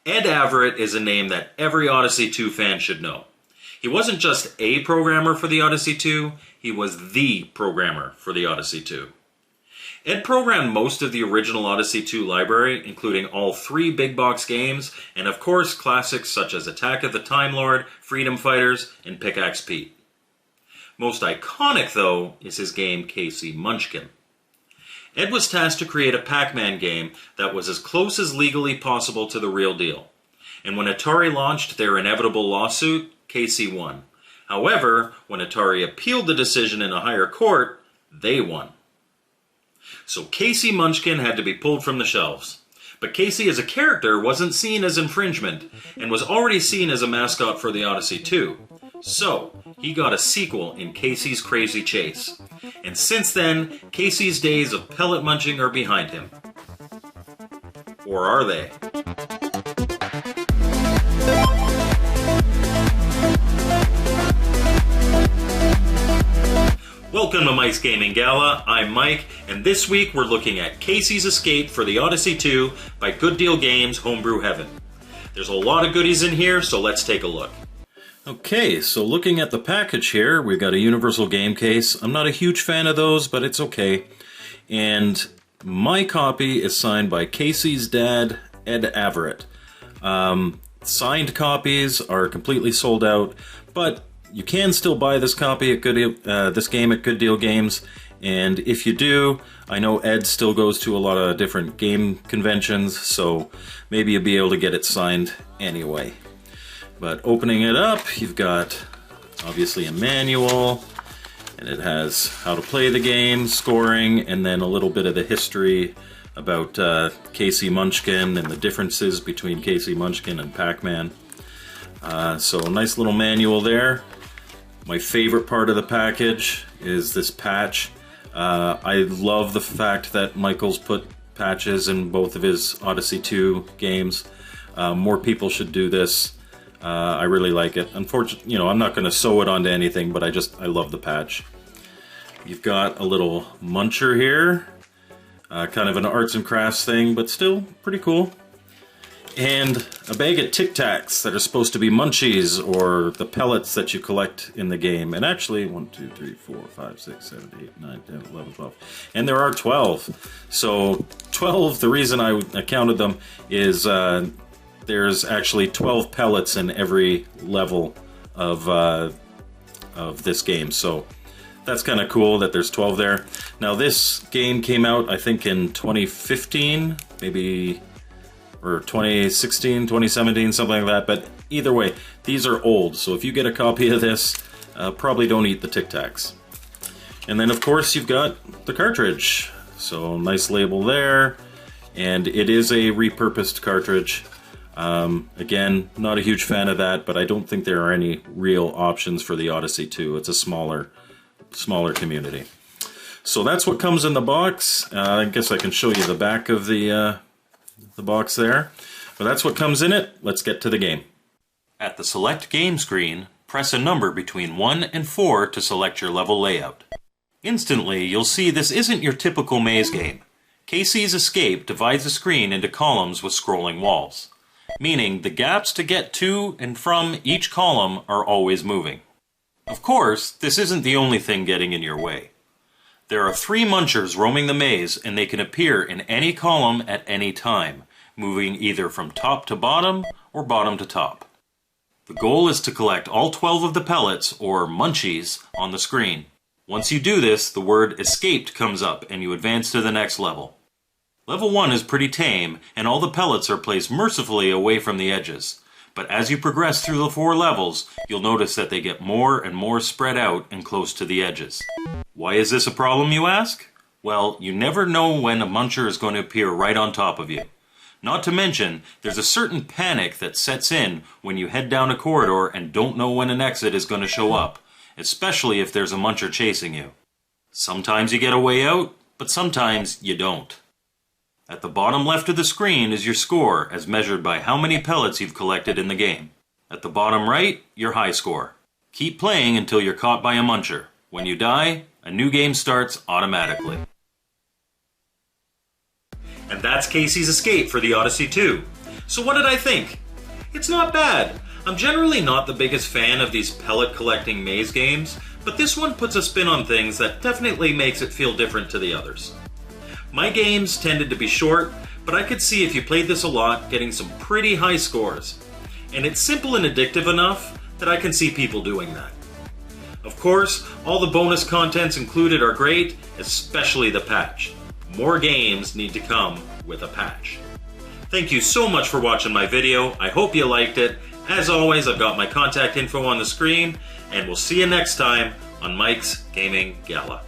Ed Averett is a name that every Odyssey 2 fan should know. He wasn't just a programmer for the Odyssey 2, he was the programmer for the Odyssey 2. Ed programmed most of the original Odyssey 2 library, including all 3 big box games, and of course classics such as Attack of the Time Lord, Freedom Fighters, and Pickaxe Pete. Most iconic, though, is his game Casey Munchkin. Ed was tasked to create a Pac-Man game that was as close as legally possible to the real deal. And when Atari launched their inevitable lawsuit, Casey won. However, when Atari appealed the decision in a higher court, they won. So Casey Munchkin had to be pulled from the shelves. But Casey as a character wasn't seen as infringement, and was already seen as a mascot for the Odyssey 2. So, he got a sequel in Casey's Crazy Chase. And since then, Casey's days of pellet munching are behind him. Or are they? Welcome to Mike's Gaming Gala. I'm Mike, and this week we're looking at Casey's Escape for the Odyssey 2 by Good Deal Games Homebrew Heaven. There's a lot of goodies in here, so let's take a look. Okay, so looking at the package here, we've got a universal game case. I'm not a huge fan of those, but it's okay. And my copy is signed by Casey's dad, Ed Averett. Signed copies are completely sold out, but you can still buy this copy at this game at Good Deal Games, and if you do, I know Ed still goes to a lot of different game conventions, so maybe you'll be able to get it signed anyway. But opening it up, you've got obviously a manual, and it has how to play the game, scoring, and then a little bit of the history about Casey Munchkin and the differences between Casey Munchkin and Pac-Man. So a nice little manual there. My favorite part of the package is this patch. I love the fact that Michael's put patches in both of his Odyssey 2 games. More people should do this. I really like it. Unfortunately, I'm not going to sew it onto anything, but I love the patch. You've got a little muncher here. Kind of an arts and crafts thing, but still pretty cool. And a bag of Tic Tacs that are supposed to be munchies, or the pellets that you collect in the game. And actually, 1, 2, 3, 4, 5, 6, 7, 8, 9, 10, 11, 12. And there are 12. So 12, the reason I counted them is there's actually 12 pellets in every level of this game. So that's kind of cool that there's 12 there. Now this game came out, I think, in 2015, maybe, or 2016, 2017, something like that. But either way, these are old. So if you get a copy of this, probably don't eat the Tic Tacs. And then of course you've got the cartridge. So nice label there. And it is a repurposed cartridge. Again, not a huge fan of that, but I don't think there are any real options for the Odyssey 2. It's a smaller community. So that's what comes in the box. I guess I can show you the back of the box there. But that's what comes in it. Let's get to the game. At the Select Game screen, press a number between 1 and 4 to select your level layout. Instantly, you'll see this isn't your typical maze game. Casey's Escape divides the screen into columns with scrolling walls, meaning the gaps to get to and from each column are always moving. Of course, this isn't the only thing getting in your way. There are 3 munchers roaming the maze, and they can appear in any column at any time, moving either from top to bottom or bottom to top. The goal is to collect all 12 of the pellets, or munchies, on the screen. Once you do this, the word escaped comes up and you advance to the next level. Level 1 is pretty tame, and all the pellets are placed mercifully away from the edges. But as you progress through the 4 levels, you'll notice that they get more and more spread out and close to the edges. Why is this a problem, you ask? Well, you never know when a muncher is going to appear right on top of you. Not to mention, there's a certain panic that sets in when you head down a corridor and don't know when an exit is going to show up, especially if there's a muncher chasing you. Sometimes you get a way out, but sometimes you don't. At the bottom left of the screen is your score, as measured by how many pellets you've collected in the game. At the bottom right, your high score. Keep playing until you're caught by a muncher. When you die, a new game starts automatically. And that's Casey's Escape for the Odyssey 2. So what did I think? It's not bad. I'm generally not the biggest fan of these pellet collecting maze games, but this one puts a spin on things that definitely makes it feel different to the others. My games tended to be short, but I could see if you played this a lot getting some pretty high scores. And it's simple and addictive enough that I can see people doing that. Of course, all the bonus contents included are great, especially the patch. More games need to come with a patch. Thank you so much for watching my video. I hope you liked it. As always, I've got my contact info on the screen, and we'll see you next time on Mike's Gaming Gala.